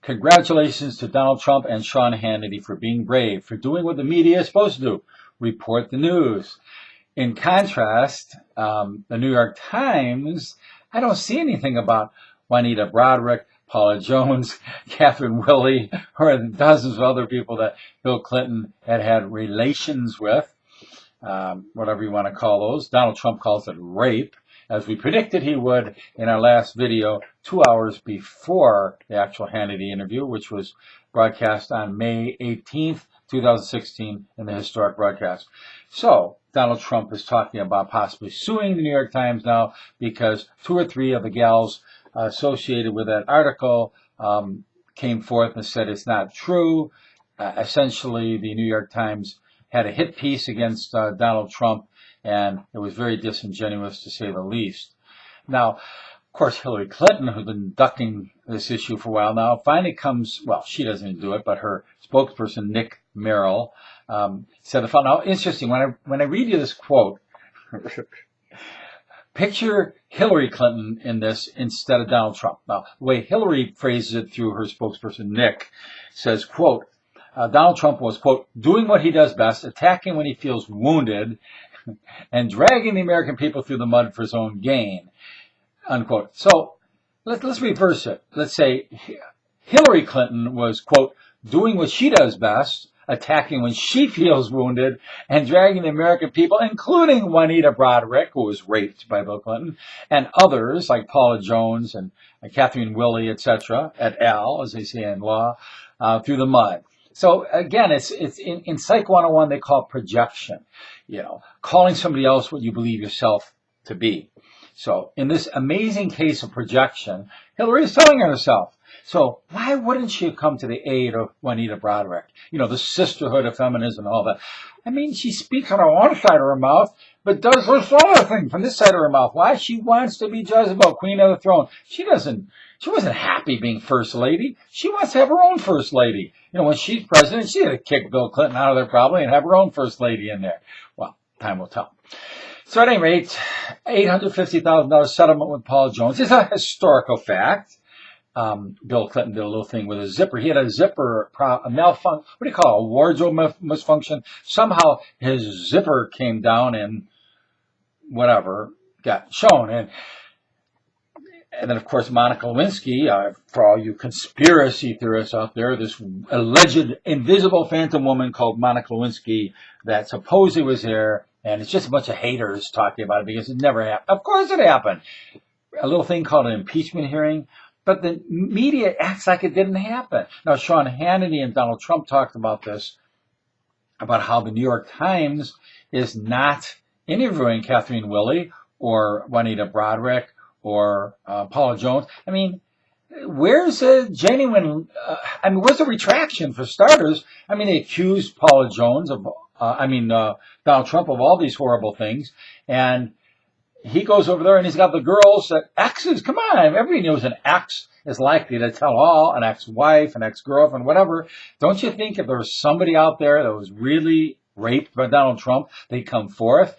Congratulations to Donald Trump and Sean Hannity for being brave, for doing what the media is supposed to do, report the news. In contrast, the New York Times, I don't see anything about Juanita Broaddrick, Paula Jones, Kathleen Willey, or dozens of other people that Bill Clinton had relations with, whatever you want to call those. Donald Trump calls it rape, as we predicted he would in our last video 2 hours before the actual Hannity interview, which was broadcast on May 18th, 2016 in the historic broadcast. So Donald Trump is talking about possibly suing the New York Times now because 2 or 3 of the gals associated with that article came forth and said it's not true. Essentially, the New York Times had a hit piece against Donald Trump, and it was very disingenuous to say the least. Now, of course, Hillary Clinton, who's been ducking this issue for a while now, finally comes, well, she doesn't even do it, but her spokesperson, Nick Merrill, said the following. Now, interesting, when I read you this quote, picture Hillary Clinton in this instead of Donald Trump. Now, the way Hillary phrases it through her spokesperson, Nick, says, quote, Donald Trump was, quote, doing what he does best, attacking when he feels wounded, and dragging the American people through the mud for his own gain, unquote. So let's reverse it. Let's say Hillary Clinton was, quote, doing what she does best, attacking when she feels wounded, and dragging the American people, including Juanita Broaddrick, who was raped by Bill Clinton, and others like Paula Jones and Kathleen Willey, etc., et al., as they say in law, through the mud. So again, it's in Psych 101, they call it projection, calling somebody else what you believe yourself to be. So in this amazing case of projection, Hillary is telling herself. So why wouldn't she have come to the aid of Juanita Broaddrick? The sisterhood of feminism and all that. I mean, she speaks on one side of her mouth, but does this other thing from this side of her mouth. Why? She wants to be Jezebel, queen of the throne. She wasn't happy being first lady. She wants to have her own first lady. When she's president, she'd have kicked Bill Clinton out of there probably and have her own first lady in there. Well, time will tell. So at any rate, $850,000 settlement with Paula Jones is a historical fact. Bill Clinton did a little thing with a zipper. He had a zipper, a malfunction, what do you call it, a wardrobe misfunction. Somehow his zipper came down and whatever got shown. And then, of course, Monica Lewinsky, for all you conspiracy theorists out there, this alleged invisible phantom woman called Monica Lewinsky that supposedly was there, and it's just a bunch of haters talking about it because it never happened. Of course it happened. A little thing called an impeachment hearing, but the media acts like it didn't happen. Now, Sean Hannity and Donald Trump talked about this, about how the New York Times is not interviewing Kathleen Willey or Juanita Broaddrick or Paula Jones. I mean, where's the genuine, where's the retraction for starters? I mean, they accused Paula Jones of, Donald Trump of all these horrible things. And he goes over there and he's got the girls that exes. Come on, everybody knows an ex is likely to tell all, an ex-wife, an ex-girlfriend, whatever. Don't you think if there was somebody out there that was really raped by Donald Trump, they'd come forth,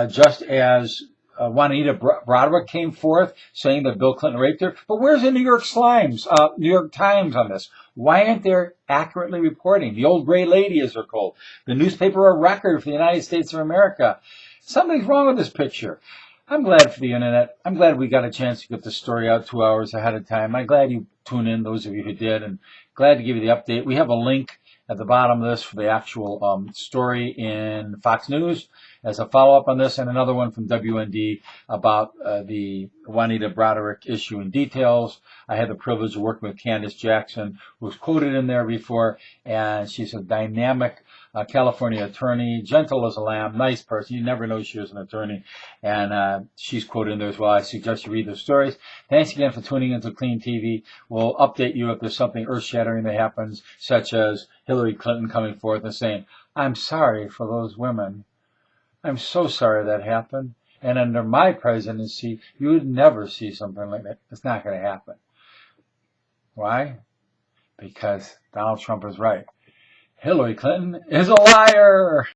just as Juanita Broaddrick came forth saying that Bill Clinton raped her. But where's the New York Times on this? Why aren't they accurately reporting? The old gray lady, as they're called, the newspaper of record for the United States of America. Something's wrong with this picture. I'm glad for the internet. I'm glad we got a chance to get the story out 2 hours ahead of time. I'm glad you tuned in, those of you who did, and glad to give you the update. We have a link at the bottom of this for the actual story in Fox News as a follow-up on this, and another one from WND about the Juanita Broaddrick issue in details. I had the privilege of working with Candace Jackson, who was quoted in there before, and she's a dynamic California attorney, gentle as a lamb, nice person. You never know she was an attorney, and she's quoted in there as well. I suggest you read those stories. Thanks again for tuning into CleanTV. We'll update you if there's something earth-shattering that happens, such as Hillary Clinton coming forth and saying, I'm sorry for those women. I'm so sorry that happened. And under my presidency, you would never see something like that. It's not going to happen. Why? Because Donald Trump is right. Hillary Clinton is a liar.